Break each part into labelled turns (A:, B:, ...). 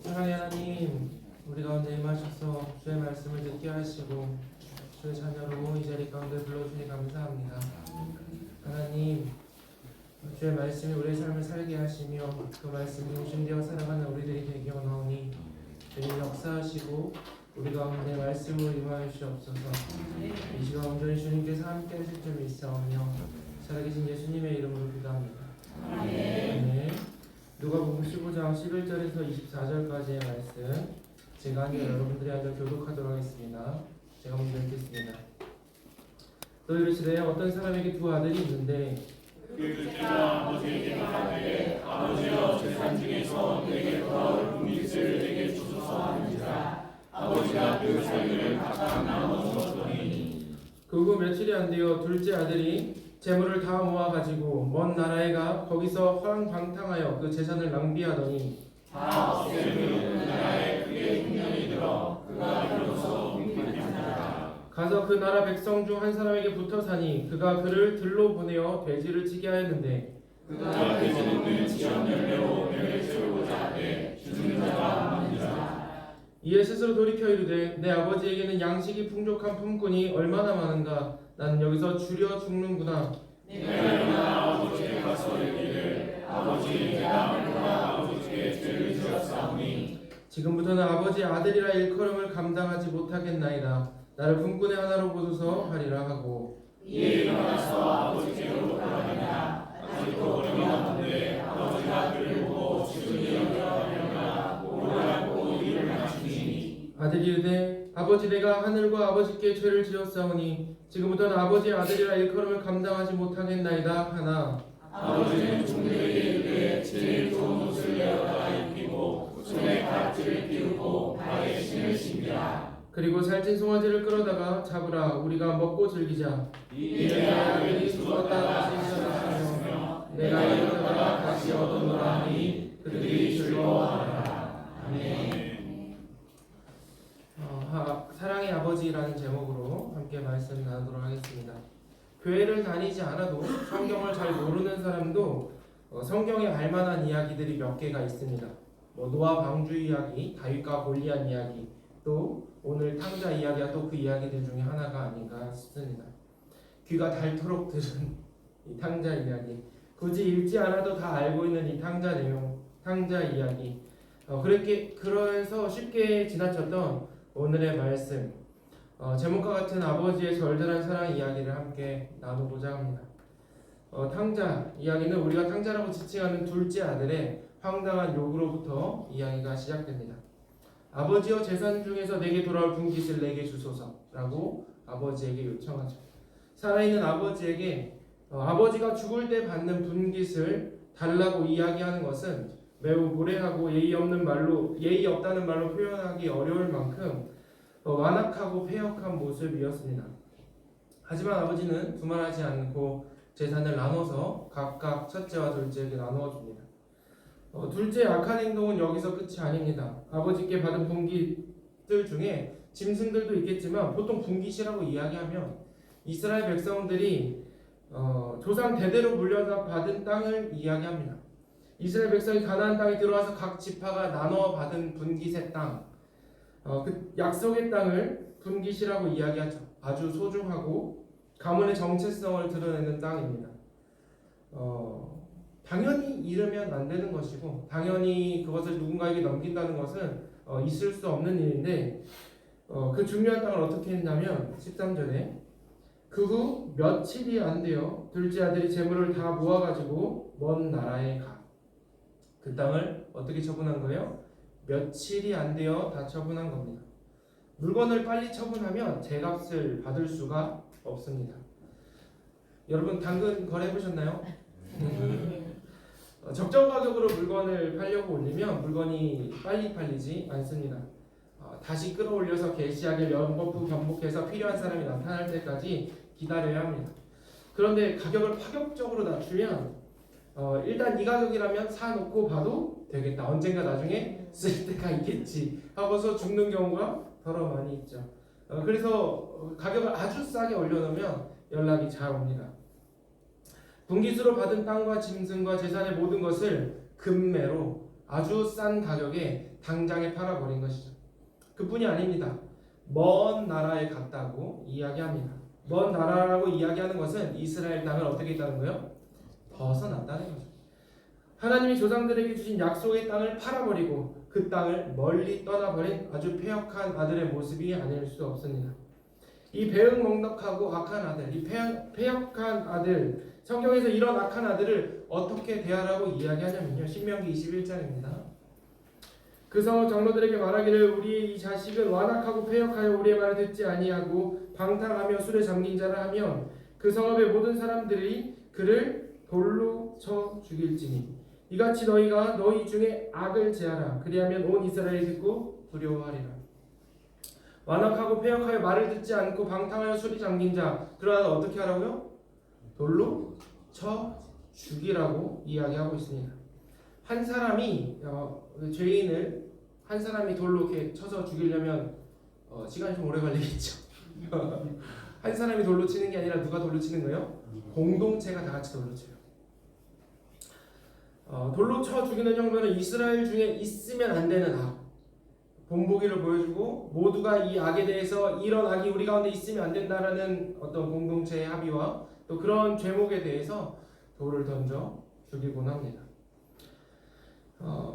A: 사랑의 하나님, 우리 가운데 임하셔서 주의 말씀을 듣게 하시고 주의 자녀로 이 자리 가운데 불러주니 감사합니다. 하나님, 주의 말씀이 우리의 삶을 살게 하시며 그 말씀이 중심되어 살아가는 우리들이 되게 원하오니 주님 역사하시고 우리 가운데 말씀으로 임하여 주옵소서. 이 시간 온전히 주님께서 함께 하실 줄 믿사오며 살아계신 예수님의 이름으로 기도합니다. 아멘. 누가복음 15장 11절에서 24절까지의 말씀 제가 아니라 여러분들이 앉아 교독하도록 하겠습니다. 제가 먼저 읽겠습니다. 또 이르시되 어떤 사람에게 두 아들이 있는데
B: 그 둘째가 아버지에게 말하되 아버지여 재산 중에서 내게 돌아올 분깃을 내게 주소서 하는지라. 아버지가 그 자기를 각각 나눠 주었더니
A: 그 후 며칠이 안 되어 둘째 아들이 재물을 다 모아가지고 먼 나라에 가 거기서 허랑방탕하여 그 재산을 낭비하더니
B: 다 없애므로 그 나라에 크게 흉년이 들어 그가 비로소 궁핍하니라.
A: 가서 그 나라 백성 중 한 사람에게 붙어 사니 그가 그를 들로 보내어 돼지를 치게 하였는데
B: 그가 돼지 먹는 지연 열매로 배를 채우고자 하되 주는 자가 없느니라.
A: 이에 스스로 돌이켜 이르되 내 아버지에게는 양식이 풍족한 품꾼이 얼마나 많은가. 나는 여기서 줄여 죽는구나.
B: 내가 일어나 아버지께 가서 이르기를 아버지 내가 그가 아버지께 죄를 지었사오니
A: 지금부터는 아버지 아들이라 일컬음을 감당하지 못하겠나이다. 나를 품꾼의 하나로 보소서 하리라 하고
B: 이에 일어나서 아버지께로 돌아가니라. 아직도 어리가 없는데 아버지가 그를 보고 지중히 여겨하려나 오라고 이를 맞추니
A: 아들이 이르되 아버지 내가 하늘과 아버지께 죄를 지었사오니 지금부터는 아버지의 아들이라 일컬음을 감당하지 못하겠나이다 하나
B: 아버지는 종들에게 이르되 제일 좋은 옷을 내어다 입히고 손에 가락지를 띄우고 발에 신을 신기라.
A: 그리고 살찐 송아지를 끌어다가 잡으라. 우리가 먹고 즐기자.
B: 이에 아들이 죽었다 다시 살아났으며 내가 일어나다가 다시 얻어노라 하니 그들이 즐거워하더라. 아멘.
A: 사랑의 아버지라는 제목으로 함께 말씀 나누도록 하겠습니다. 교회를 다니지 않아도 성경을 잘 모르는 사람도 성경에 알만한 이야기들이 몇 개가 있습니다. 노아 방주 이야기, 다윗과 골리앗 이야기, 또 오늘 탕자 이야기가 또 그 이야기들 중에 하나가 아닌가 싶습니다. 귀가 닳도록 들은 이 탕자 이야기, 굳이 읽지 않아도 다 알고 있는 이 탕자 내용, 탕자 이야기, 그래서 쉽게 지나쳤던 오늘의 말씀, 제목과 같은 아버지의 절절한 사랑 이야기를 함께 나누고자 합니다. 탕자 이야기는 우리가 탕자라고 지칭하는 둘째 아들의 황당한 요구로부터 이야기가 시작됩니다. 아버지여 재산 중에서 내게 돌아올 분깃을 내게 주소서라고 아버지에게 요청하죠. 살아있는 아버지에게 아버지가 죽을 때 받는 분깃을 달라고 이야기하는 것은 매우 무례하고 예의 없다는 말로 표현하기 어려울 만큼 완악하고 패역한 모습이었습니다. 하지만 아버지는 두말하지 않고 재산을 나눠서 각각 첫째와 둘째에게 나누어 줍니다. 둘째의 악한 행동은 여기서 끝이 아닙니다. 아버지께 받은 분깃들 중에 짐승들도 있겠지만 보통 분깃이라고 이야기하면 이스라엘 백성들이 조상 대대로 물려서 받은 땅을 이야기합니다. 이스라엘 백성이 가나안 땅에 들어와서 각 지파가 나눠 받은 분깃의 땅, 그 약속의 땅을 분깃이라고 이야기하죠. 아주 소중하고 가문의 정체성을 드러내는 땅입니다. 당연히 잃으면 안 되는 것이고 당연히 그것을 누군가에게 넘긴다는 것은 있을 수 없는 일인데 그 중요한 땅을 어떻게 했냐면 13절에 그 후 며칠이 안 되어 둘째 아들이 재물을 다 모아가지고 먼 나라에 가. 그 땅을 어떻게 처분한 거예요? 며칠이 안 되어 다 처분한 겁니다. 물건을 빨리 처분하면 제값을 받을 수가 없습니다. 여러분 당근 거래 해보셨나요? 적정 가격으로 물건을 팔려고 올리면 물건이 빨리 팔리지 않습니다. 다시 끌어올려서 게시하게 연거푸 반복해서 필요한 사람이 나타날 때까지 기다려야 합니다. 그런데 가격을 파격적으로 낮추면 일단 이 가격이라면 사놓고 봐도 되겠다. 언젠가 나중에 쓸 때가 있겠지 하고서 죽는 경우가 더러 많이 있죠. 그래서 가격을 아주 싸게 올려놓으면 연락이 잘 옵니다. 분깃으로 받은 땅과 짐승과 재산의 모든 것을 금매로 아주 싼 가격에 당장에 팔아버린 것이죠. 그뿐이 아닙니다. 먼 나라에 갔다고 이야기합니다. 먼 나라라고 이야기하는 것은 이스라엘 땅을 어떻게 했다는 거예요? 벗어났다는 거죠. 하나님이 조상들에게 주신 약속의 땅을 팔아버리고 그 땅을 멀리 떠나버린 아주 패역한 아들의 모습이 아닐 수 없습니다. 이 배은망덕하고 악한 아들, 이 패역한 아들, 성경에서 이런 악한 아들을 어떻게 대하라고 이야기하냐면요, 신명기 21장입니다. 그 장로들에게 말하기를 우리의 이 자식은 완악하고 패역하여 우리의 말을 듣지 아니하고 방탕하며 술에 잠긴 자라 하면 그 성읍의 모든 사람들이 그를 돌로 쳐 죽일지니 이같이 너희가 너희 중에 악을 제하라. 그리하면 온 이스라엘이 듣고 두려워하리라. 완악하고 패역하여 말을 듣지 않고 방탕하여 술이 잠긴 자, 그러나 어떻게 하라고요? 돌로 쳐 죽이라고 이야기하고 있습니다. 한 사람이 죄인을 한 사람이 돌로 이렇게 쳐서 죽이려면 시간이 좀 오래 걸리겠죠. 한 사람이 돌로 치는 게 아니라 누가 돌로 치는 거예요? 공동체가 다 같이 돌로 쳐요. 돌로 쳐 죽이는 형벌은 이스라엘 중에 있으면 안 되는 악, 본보기를 보여주고 모두가 이 악에 대해서 이런 악이 우리 가운데 있으면 안 된다라는 어떤 공동체의 합의와 또 그런 죄목에 대해서 돌을 던져 죽이곤 합니다.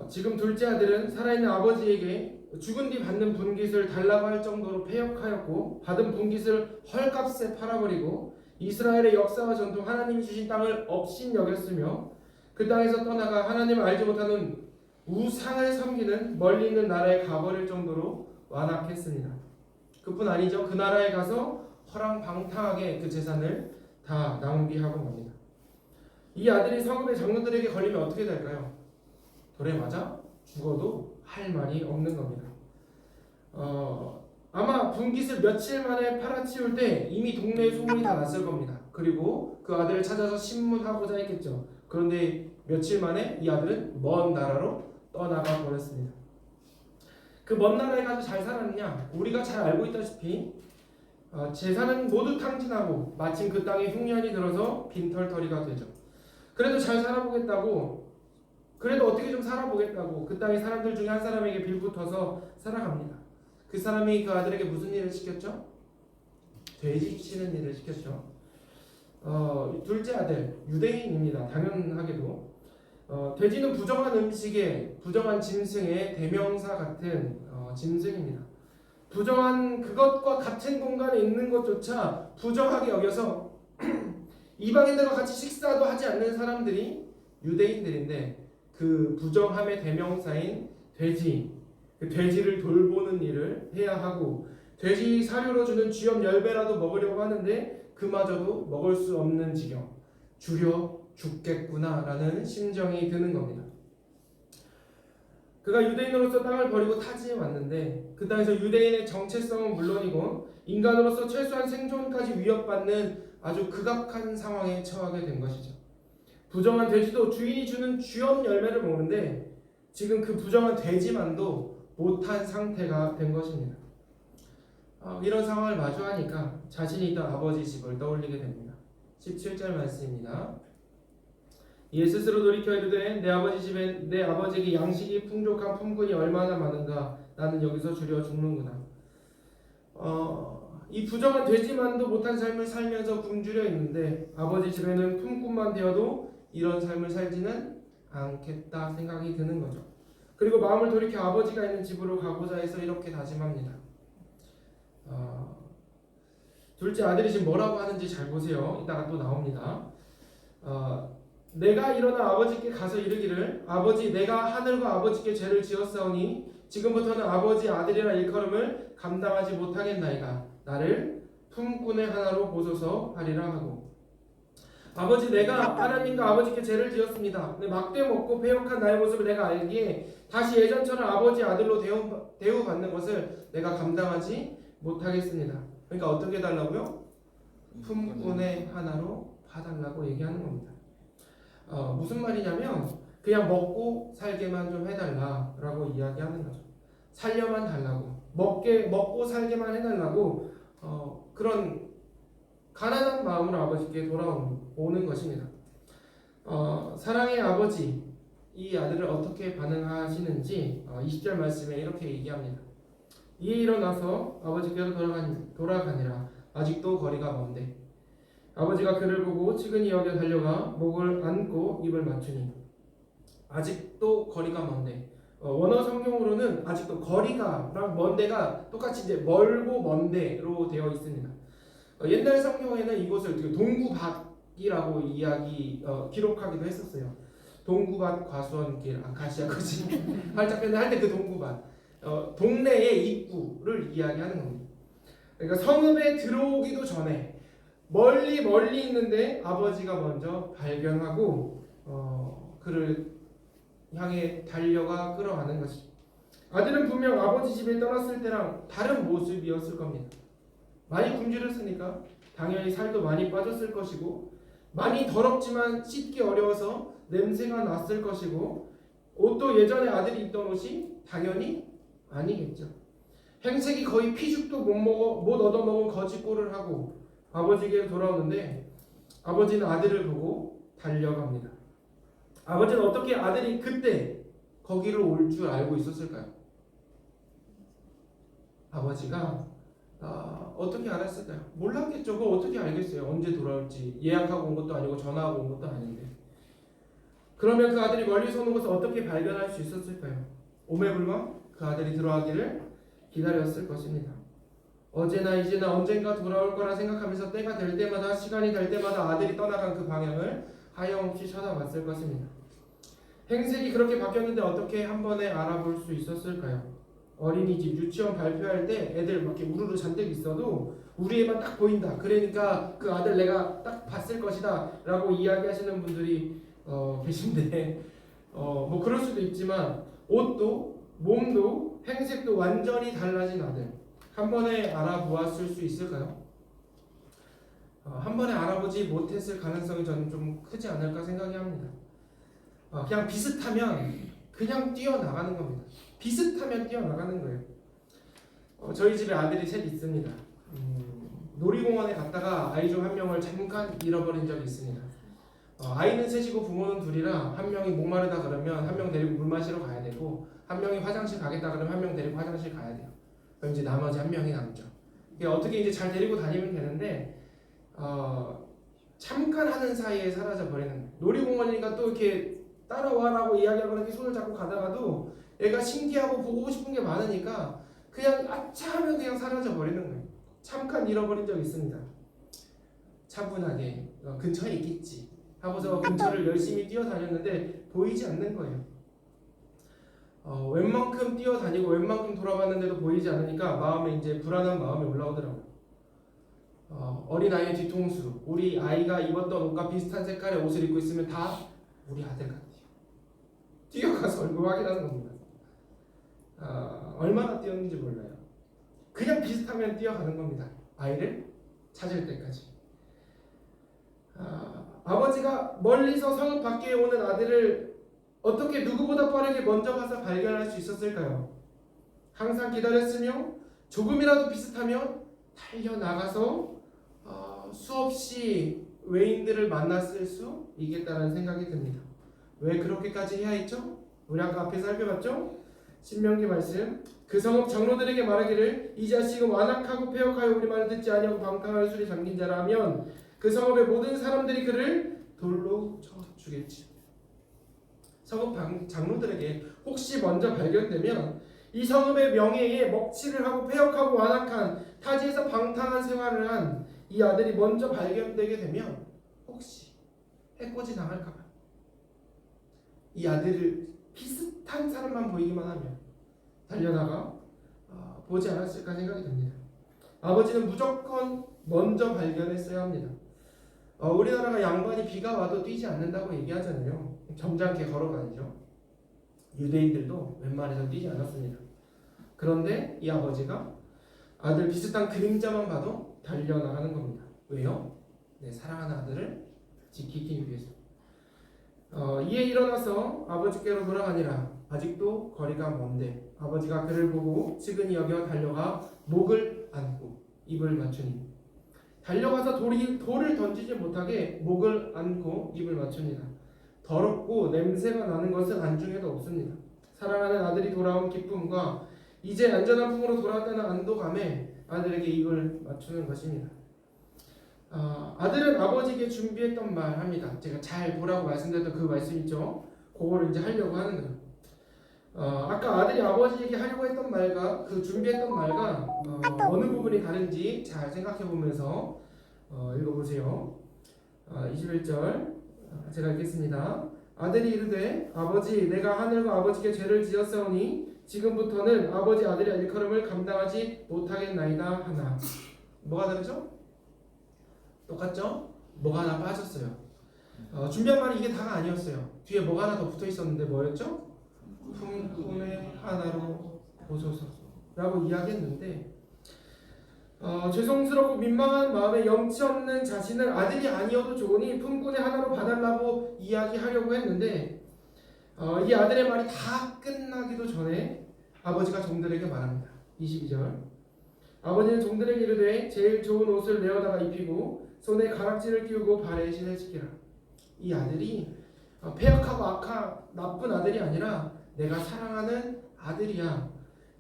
A: 지금 둘째 아들은 살아있는 아버지에게 죽은 뒤 받는 분깃을 달라고 할 정도로 패역하였고 받은 분깃을 헐값에 팔아버리고 이스라엘의 역사와 전통 하나님이 주신 땅을 업신여겼으며 그 땅에서 떠나가 하나님을 알지 못하는 우상을 섬기는 멀리 있는 나라에 가버릴 정도로 완악했습니다. 그뿐 아니죠. 그 나라에 가서 허랑방탕하게 그 재산을 다 낭비하고 맙니다. 이 아들이 성읍의 장로들에게 걸리면 어떻게 될까요? 돌에 맞아 죽어도 할 말이 없는 겁니다. 아마 분깃을 며칠 만에 팔아치울 때 이미 동네에 소문이 다 났을 겁니다. 그리고 그 아들을 찾아서 신문하고자 했겠죠. 그런데 며칠 만에 이 아들은 먼 나라로 떠나가 버렸습니다. 그 먼 나라에 가서 잘 살았느냐? 우리가 잘 알고 있다시피 재산은 모두 탕진하고 마침 그 땅에 흉년이 들어서 빈털터리가 되죠. 그래도 잘 살아보겠다고, 그래도 어떻게 좀 살아보겠다고 그 땅의 사람들 중에 한 사람에게 빌붙어서 살아갑니다. 그 사람이 그 아들에게 무슨 일을 시켰죠? 돼지 치는 일을 시켰죠. 둘째 아들 유대인입니다. 당연하게도 돼지는 부정한 음식에 부정한 짐승의 대명사 같은 짐승입니다. 부정한 그것과 같은 공간에 있는 것조차 부정하게 여겨서 이방인들과 같이 식사도 하지 않는 사람들이 유대인들인데 그 부정함의 대명사인 돼지, 그 돼지를 돌보는 일을 해야 하고 돼지 사료로 주는 쥐염 10배라도 먹으려고 하는데 그마저도 먹을 수 없는 지경, 주려 죽겠구나라는 심정이 드는 겁니다. 그가 유대인으로서 땅을 버리고 타지에 왔는데 그 땅에서 유대인의 정체성은 물론이고 인간으로서 최소한 생존까지 위협받는 아주 극악한 상황에 처하게 된 것이죠. 부정한 돼지도 주인이 주는 쥐염 열매를 먹는데 지금 그 부정한 돼지만도 못한 상태가 된 것입니다. 이런 상황을 마주하니까 자신이 있던 아버지 집을 떠올리게 됩니다. 17절 말씀입니다. 이에 스스로 돌이켜 이르되 내 아버지 집에 내 아버지에게 양식이 풍족한 품꾼이 얼마나 많은가. 나는 여기서 주려 죽는구나. 이 부정한 돼지만도 못한 삶을 살면서 굶주려 있는데 아버지 집에는 품꾼만 되어도 이런 삶을 살지는 않겠다 생각이 드는 거죠. 그리고 마음을 돌이켜 아버지가 있는 집으로 가고자 해서 이렇게 다짐합니다. 둘째 아들이 지금 뭐라고 하는지 잘 보세요. 이따가 또 나옵니다. 내가 일어나 아버지께 가서 이르기를 아버지 내가 하늘과 아버지께 죄를 지었사오니 지금부터는 아버지 아들이라 일컬음을 감당하지 못하겠나이다. 나를 품꾼의 하나로 보소서 하리라 하고 아버지 내가 하나님과 아버지께 죄를 지었습니다. 막대 먹고 패역한 나의 모습을 내가 알기에 다시 예전처럼 아버지 아들로 대우받는 것을 내가 감당하지 못하겠습니다. 그러니까 어떻게 해달라고요? 품꾼의 하나로 봐달라고 얘기하는 겁니다. 무슨 말이냐면 그냥 먹고 살게만 좀 해달라라고 이야기하는 거죠. 살려만 달라고, 먹고 살게만 해달라고 그런 가난한 마음으로 아버지께 돌아오는 것입니다. 사랑의 아버지, 이 아들을 어떻게 반응하시는지 20절 말씀에 이렇게 얘기합니다. 이에 일어나서 아버지께로 돌아가니라. 아직도 거리가 먼데 아버지가 그를 보고 측은히 여겨 달려가 목을 안고 입을 맞추니. 아직도 거리가 먼데, 원어 성경으로는 아직도 거리가랑 먼데가 똑같이 이제 멀고 먼데로 되어 있습니다. 옛날 성경에는 이곳을 동구밭이라고 기록하기도 했었어요. 동구밭 과수원길 아카시아 그지 활짝 할 때 그 동구밭, 동네의 입구를 이야기하는 겁니다. 그러니까 성읍에 들어오기도 전에 멀리 있는데 아버지가 먼저 발견하고 그를 향해 달려가 끌어가는 것이죠. 아들은 분명 아버지 집에 떠났을 때랑 다른 모습이었을 겁니다. 많이 굶주렸으니까 당연히 살도 많이 빠졌을 것이고, 많이 더럽지만 씻기 어려워서 냄새가 났을 것이고, 옷도 예전에 아들이 입던 옷이 당연히 아니겠죠. 행색이 거의 피죽도 못 얻어먹은 거짓골을 하고 아버지에게 돌아오는데, 아버지는 아들을 보고 달려갑니다. 아버지는 어떻게 아들이 그때 거기로 올 줄 알고 있었을까요? 아버지가 어떻게 알았을까요? 몰랐겠죠. 그거 어떻게 알겠어요? 언제 돌아올지 예약하고 온 것도 아니고 전화하고 온 것도 아닌데. 그러면 그 아들이 멀리서 오는 것을 어떻게 발견할 수 있었을까요? 오매불망 그 아들이 들어가기를 기다렸을 것입니다. 어제나 이제나 언젠가 돌아올 거라 생각하면서 때가 될 때마다, 시간이 될 때마다 아들이 떠나간 그 방향을 하염없이 쳐다봤을 것입니다. 행색이 그렇게 바뀌었는데 어떻게 한 번에 알아볼 수 있었을까요? 어린이집, 유치원 발표할 때 애들 막 이렇게 우르르 잔뜩 있어도 우리 애만 딱 보인다. 그러니까 그 아들 내가 딱 봤을 것이다 라고 이야기하시는 분들이 계신데, 뭐 그럴 수도 있지만 옷도 몸도 행색도 완전히 달라진 아들, 한 번에 알아보았을 수 있을까요? 한 번에 알아보지 못했을 가능성이 저는 좀 크지 않을까 생각이 합니다. 그냥 비슷하면 그냥 뛰어나가는 겁니다. 비슷하면 뛰어나가는 거예요. 저희 집에 아들이 셋 있습니다. 놀이공원에 갔다가 아이 중 한 명을 잠깐 잃어버린 적이 있습니다. 아이는 셋이고 부모는 둘이라 한 명이 목마르다 그러면 한 명 데리고 물 마시러 가야 되고, 한 명이 화장실 가겠다 그러면 한 명 데리고 화장실 가야 돼요. 그럼 이제 나머지 한 명이 남죠. 어떻게 이제 잘 데리고 다니면 되는데 잠깐 하는 사이에 사라져 버리는 거예요. 놀이공원이니까 또 이렇게 따라와라고 이야기하거나 이렇게 손을 잡고 가다가도 애가 신기하고 보고 싶은 게 많으니까 그냥 아차 하면 그냥 사라져 버리는 거예요. 잠깐 잃어버린 적 있습니다. 차분하게 근처에 있겠지 하고서 근처를 열심히 뛰어다녔는데 보이지 않는 거예요. 웬만큼 뛰어다니고 웬만큼 돌아봤는데도 보이지 않으니까 마음에 이제 불안한 마음이 올라오더라고요. 어린아이의 뒤통수, 우리 아이가 입었던 옷과 비슷한 색깔의 옷을 입고 있으면 다 우리 아들 같아요. 뛰어가서 얼굴 확인하는 겁니다. 얼마나 뛰었는지 몰라요. 그냥 비슷하면 뛰어가는 겁니다. 아이를 찾을 때까지. 아버지가 멀리서 성읍 밖에 오는 아들을 어떻게 누구보다 빠르게 먼저 가서 발견할 수 있었을까요? 항상 기다렸으며 조금이라도 비슷하면 달려나가서 수없이 외인들을 만났을 수 있겠다는 생각이 듭니다. 왜 그렇게까지 해야 했죠? 우리 아까 앞에 살펴봤죠? 신명기 말씀, 그 성읍 장로들에게 말하기를 이 자식은 완악하고 패역하여 우리 말을 듣지 아니하고 방탕할 술에 잠긴 자라면 그 성읍의 모든 사람들이 그를 돌로 쳐 죽일지. 성읍 장로들에게 혹시 먼저 발견되면 이 성읍의 명예에 먹칠을 하고 패역하고 완악한 타지에서 방탕한 생활을 한 이 아들이 먼저 발견되게 되면 혹시 해코지 당할까봐 이 아들을 비슷한 사람만 보이기만 하면 달려나가 보지 않았을까 생각이 듭니다. 아버지는 무조건 먼저 발견했어야 합니다. 우리나라가 양반이 비가 와도 뛰지 않는다고 얘기하잖아요. 점잖게 걸어가죠. 유대인들도 웬만해서 뛰지 않았습니다. 그런데 이 아버지가 아들 비슷한 그림자만 봐도 달려나가는 겁니다. 왜요? 내 사랑하는 아들을 지키기 위해서. 이에 일어나서 아버지께로 돌아가니라. 아직도 거리가 먼데 아버지가 그를 보고 측은히 여겨 달려가 목을 안고 입을 맞추니. 달려가서 돌을 던지지 못하게 목을 안고 입을 맞춥니다. 더럽고 냄새가 나는 것은 안중에도 없습니다. 사랑하는 아들이 돌아온 기쁨과 이제 안전한 품으로 돌아왔다는 안도감에 아들에게 입을 맞추는 것입니다. 아들은 아버지에게 준비했던 말 합니다. 제가 잘 보라고 말씀드렸던 그 말씀 있죠? 그거를 이제 하려고 하는 거예요. 아까 아들이 아버지에게 하려고 했던 말과 그 준비했던 말과 어느 부분이 다른지 잘 생각해 보면서 읽어보세요. 21절 제가 읽겠습니다. 아들이 이르되 아버지 내가 하늘과 아버지께 죄를 지었사오니 지금부터는 아버지 아들의 일컬음을 감당하지 못하겠나이다 하나. 뭐가 다르죠? 똑같죠? 뭐가 하나 빠졌어요. 준비한 말이 이게 다가 아니었어요. 뒤에 뭐가 하나 더 붙어 있었는데 뭐였죠? 품꾼의 하나로 보소서라고 이야기했는데 죄송스럽고 민망한 마음에 염치 없는 자신을 아들이 아니어도 좋으니 품꾼의 하나로 봐달라고 이야기하려고 했는데 이 아들의 말이 다 끝나기도 전에 아버지가 종들에게 말합니다. 22절 아버지는 종들에게 이르되 제일 좋은 옷을 내어다가 입히고 손에 가락지를 끼우고 발에 신을 지키라. 이 아들이 패역하고 악한 나쁜 아들이 아니라 내가 사랑하는 아들이야.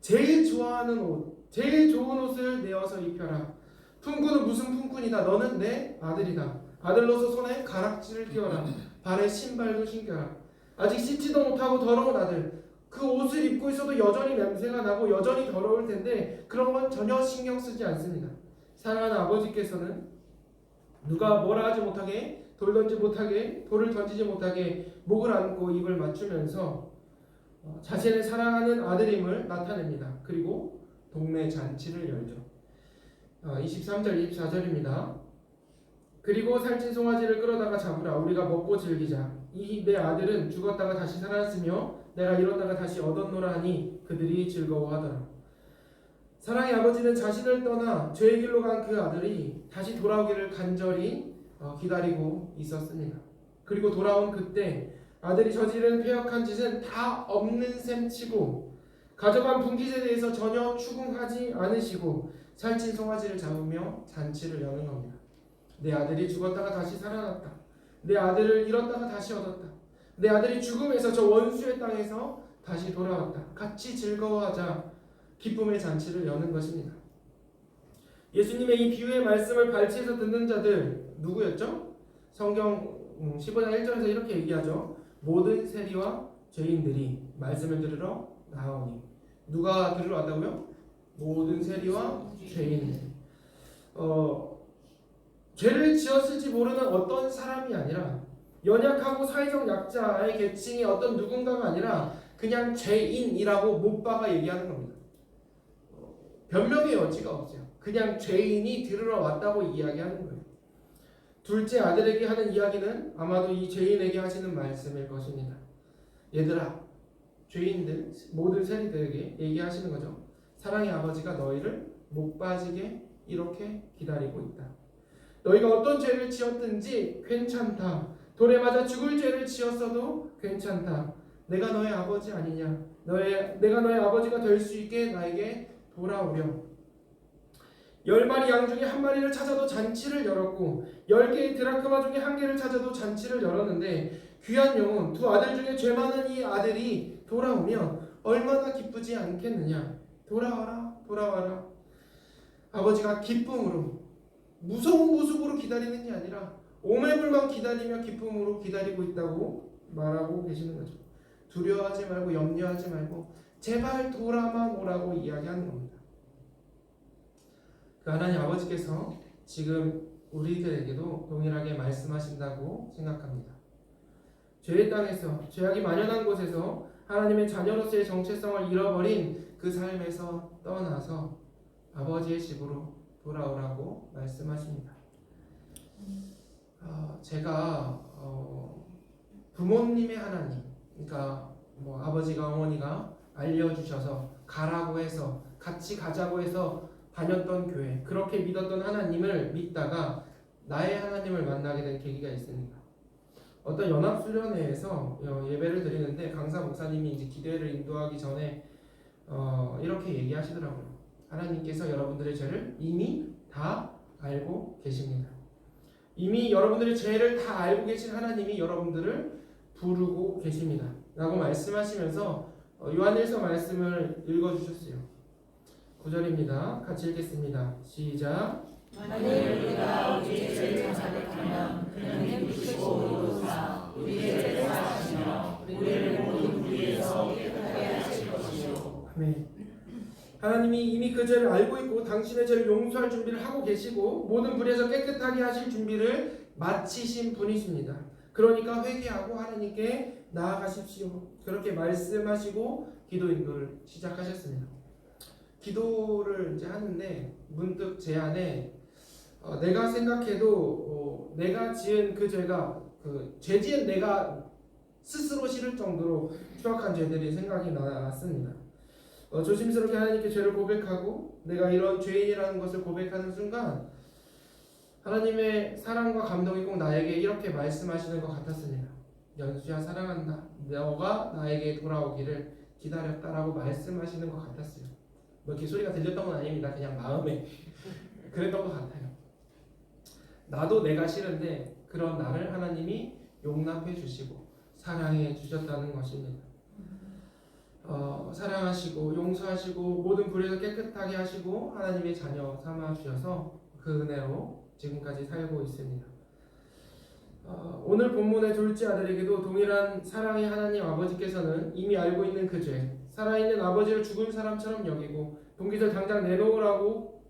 A: 제일 좋아하는 옷, 제일 좋은 옷을 내어서 입혀라. 품꾼은 무슨 품꾼이다. 너는 내 아들이다. 아들로서 손에 가락지를 끼워라. 발에 신발도 신겨라. 아직 씻지도 못하고 더러운 아들. 그 옷을 입고 있어도 여전히 냄새가 나고 여전히 더러울 텐데 그런 건 전혀 신경 쓰지 않습니다. 사랑하는 아버지께서는 누가 뭐라 하지 못하게, 돌 던지 못하게, 돌을 던지지 못하게 목을 안고 입을 맞추면서 자신을 사랑하는 아들임을 나타냅니다. 그리고 동네 잔치를 열죠. 23절 24절입니다. 그리고 살찐 송아지를 끌어다가 잡으라. 우리가 먹고 즐기자. 이 내 아들은 죽었다가 다시 살아났으며 내가 잃었다가 다시 얻었노라 하니 그들이 즐거워하더라. 사랑의 아버지는 자신을 떠나 죄의 길로 간 그 아들이 다시 돌아오기를 간절히 기다리고 있었습니다. 그리고 돌아온 그때 아들이 저지른 패역한 짓은 다 없는 셈 치고 가져간 분깃에 대해서 전혀 추궁하지 않으시고 살찐 송아지를 잡으며 잔치를 여는 겁니다. 내 아들이 죽었다가 다시 살아났다. 내 아들을 잃었다가 다시 얻었다. 내 아들이 죽음에서 저 원수의 땅에서 다시 돌아왔다. 같이 즐거워하자. 기쁨의 잔치를 여는 것입니다. 예수님의 이 비유의 말씀을 발치해서 듣는 자들 누구였죠? 성경 15장 1절에서 이렇게 얘기하죠. 모든 세리와 죄인들이 말씀을 들으러 나오니. 누가 들으러 왔다고요? 모든 세리와 죄인들. 죄를 지었을지 모르는 어떤 사람이 아니라 연약하고 사회적 약자의 계층이 어떤 누군가가 아니라 그냥 죄인이라고 못 박아 얘기하는 겁니다. 변명의 여지가 없어요. 그냥 죄인이 들으러 왔다고 이야기하는 거예요. 둘째 아들에게 하는 이야기는 아마도 이 죄인에게 하시는 말씀일 것입니다. 얘들아, 죄인들, 모든 세리들에게 얘기하시는 거죠. 사랑의 아버지가 너희를 못 빠지게 이렇게 기다리고 있다. 너희가 어떤 죄를 지었든지 괜찮다. 돌에 맞아 죽을 죄를 지었어도 괜찮다. 내가 너의 아버지 아니냐. 내가 너의 아버지가 될 수 있게 나에게 돌아오렴. 10마리 양 중에 1마리를 찾아도 잔치를 열었고 10개의 드라크마 중에 1개를 찾아도 잔치를 열었는데 귀한 영혼 두 아들 중에 죄 많은 이 아들이 돌아오면 얼마나 기쁘지 않겠느냐. 돌아와라 돌아와라. 아버지가 기쁨으로 무서운 모습으로 기다리는 게 아니라 오매불만 기다리며 기쁨으로 기다리고 있다고 말하고 계시는 거죠. 두려워하지 말고 염려하지 말고 제발 돌아만 오라고 이야기하는 겁니다. 그 하나님 아버지께서 지금 우리들에게도 동일하게 말씀하신다고 생각합니다. 죄의 땅에서 죄악이 만연한 곳에서 하나님의 자녀로서의 정체성을 잃어버린 그 삶에서 떠나서 아버지의 집으로 돌아오라고 말씀하십니다. 제가 부모님의 하나님, 그러니까 아버지가 어머니가 알려주셔서 가라고 해서 같이 가자고 해서 다녔던 교회, 그렇게 믿었던 하나님을 믿다가 나의 하나님을 만나게 된 계기가 있습니다. 어떤 연합수련회에서 예배를 드리는데 강사 목사님이 이제 기도회를 인도하기 전에 이렇게 얘기하시더라고요. 하나님께서 여러분들의 죄를 이미 다 알고 계십니다. 이미 여러분들의 죄를 다 알고 계신 하나님이 여러분들을 부르고 계십니다. 라고 말씀하시면서 요한일서 말씀을 읽어주셨어요. 9절입니다. 같이 읽겠습니다. 시작.
C: 만일 우리가 우리의 죄를 자백하면 그는 깨끗이고 의로우사 우리의 죄를 사하시며 우리를 모든 불의에서 깨끗하게 하실 것이요.
A: 아멘. 하나님이 이미 그 죄를 알고 있고 당신의 죄를 용서할 준비를 하고 계시고 모든 불의에서 깨끗하게 하실 준비를 마치신 분이십니다. 그러니까 회개하고 하나님께 나아가십시오. 그렇게 말씀하시고 기도 인도를 시작하셨습니다. 기도를 이제 하는데 문득 제 안에 내가 생각해도 내가 지은 그 죄가 죄 지은 내가 스스로 싫을 정도로 추악한 죄들이 생각이 났습니다. 조심스럽게 하나님께 죄를 고백하고 내가 이런 죄인이라는 것을 고백하는 순간 하나님의 사랑과 감동이 꼭 나에게 이렇게 말씀하시는 것 같았습니다. 연수야 사랑한다. 너가 나에게 돌아오기를 기다렸다라고 말씀하시는 것 같았어요. 뭐 이렇게 소리가 들렸던 건 아닙니다. 그냥 마음에 그랬던 것 같아요. 나도 내가 싫은데 그런 나를 하나님이 용납해 주시고 사랑해 주셨다는 것입니다. 사랑하시고 용서하시고 모든 불의에서 깨끗하게 하시고 하나님의 자녀 삼아 주셔서 그 은혜로 지금까지 살고 있습니다. 오늘 본문의 둘째 아들에게도 동일한 사랑의 하나님 아버지께서는 이미 알고 있는 그 죄, 살아있는 아버지를 죽은 사람처럼 여기고 분깃을 당장 내놓으라고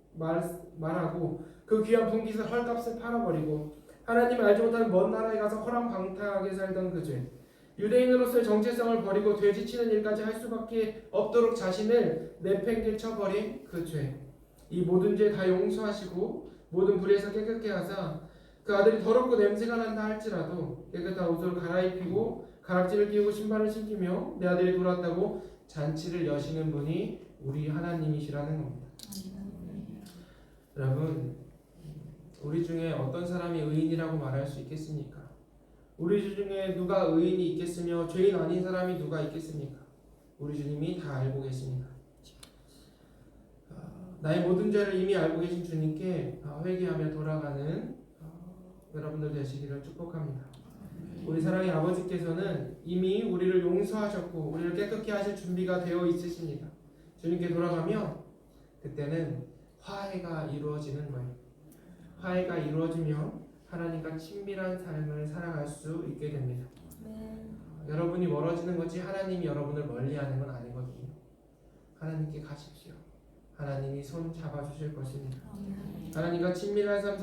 A: 말하고 그 귀한 분깃을 헐값에 팔아버리고 하나님을 알지 못하는 먼 나라에 가서 허랑방탕하게 살던 그 죄, 유대인으로서의 정체성을 버리고 돼지치는 일까지 할 수밖에 없도록 자신을 내팽개쳐버린 그 죄, 이 모든 죄 다 용서하시고 모든 불의에서 깨끗게 하사 그 아들이 더럽고 냄새가 난다 할지라도 깨끗한 옷을 갈아입히고 가락지를 끼우고 신발을 신기며 내 아들이 돌아왔다고 잔치를 여시는 분이 우리 하나님이시라는 겁니다. 여러분, 우리 중에 어떤 사람이 의인이라고 말할 수 있겠습니까? 우리 중에 누가 의인이 있겠으며 죄인 아닌 사람이 누가 있겠습니까? 우리 주님이 다 알고 계십니다. 나의 모든 죄를 이미 알고 계신 주님께 회개하며 돌아가는 여러분들 되시기를 축복합니다. 우리 사랑의 아버지께서는 이미 우리를 용서하셨고 우리를 깨끗게 하실 준비가 되어 있으십니다. 주님께 돌아가면 그때는 화해가 이루어지는 거예요. 화해가 이루어지면 하나님과 친밀한 삶을 살아갈 수 있게 됩니다. 여러분이 멀어지는 것이 하나님이 여러분을 멀리하는 건 아니거든요. 하나님께 가십시오. 하나님이 손 잡아주실 것입니다. 하나님과 친밀한 삶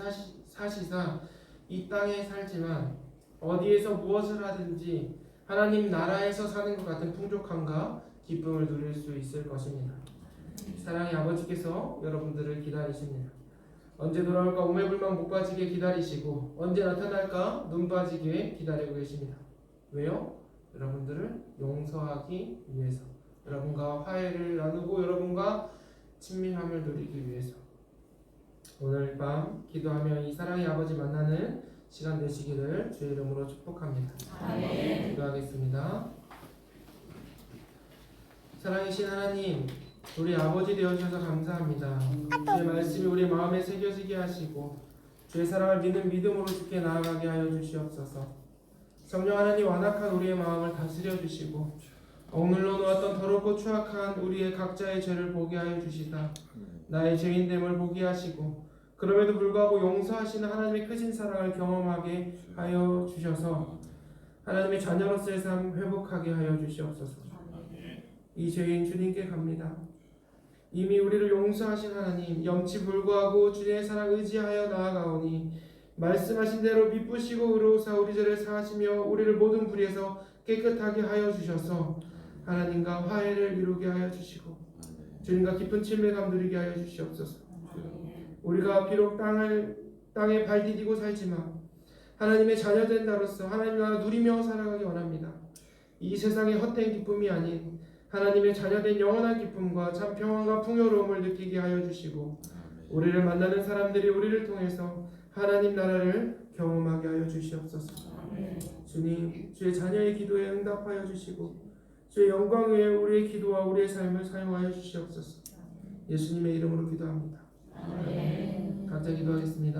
A: 사시사 이 땅에 살지만 어디에서 무엇을 하든지 하나님 나라에서 사는 것 같은 풍족함과 기쁨을 누릴 수 있을 것입니다. 사랑의 아버지께서 여러분들을 기다리십니다. 언제 돌아올까 오매불망 못 빠지게 기다리시고 언제 나타날까 눈 빠지게 기다리고 계십니다. 왜요? 여러분들을 용서하기 위해서, 여러분과 화해를 나누고 여러분과 친밀함을 누리기 위해서. 오늘 밤 기도하며 이 사랑의 아버지 만나는 시간 되시기를 주의 이름으로 축복합니다.
C: 아멘.
A: 기도하겠습니다. 사랑이신 하나님, 우리 아버지 되어주셔서 감사합니다. 주의 말씀이 우리 마음에 새겨지게 하시고 주의 사랑을 믿는 믿음으로 주께 나아가게 하여 주시옵소서. 성령 하나님, 완악한 우리의 마음을 다스려 주시고 억눌러 놓았던 더럽고 추악한 우리의 각자의 죄를 보게 하여 주시다 나의 죄인됨을 보게 하시고 그럼에도 불구하고 용서하시는 하나님의 크신 사랑을 경험하게 하여 주셔서 하나님의 자녀로서의 삶 회복하게 하여 주시옵소서. 이 죄인 주님께 갑니다. 이미 우리를 용서하신 하나님, 염치 불구하고 주의 사랑 의지하여 나아가오니 말씀하신 대로 미쁘시고 의로우사 우리 죄를 사하시며 우리를 모든 불의에서 깨끗하게 하여 주셔서 하나님과 화해를 이루게 하여 주시고 주님과 깊은 친밀감 누리게 하여 주시옵소서. 우리가 비록 땅에 발 디디고 살지만 하나님의 자녀된 자로서 하나님 나라 누리며 살아가기 원합니다. 이 세상의 헛된 기쁨이 아닌 하나님의 자녀된 영원한 기쁨과 참 평안과 풍요로움을 느끼게 하여 주시고 우리를 만나는 사람들이 우리를 통해서 하나님 나라를 경험하게 하여 주시옵소서. 주님, 주의 자녀의 기도에 응답하여 주시고 주의 영광 위에 우리의 기도와 우리의 삶을 사용하여 주시옵소서. 예수님의 이름으로 기도합니다. 각자 기도하겠습니다.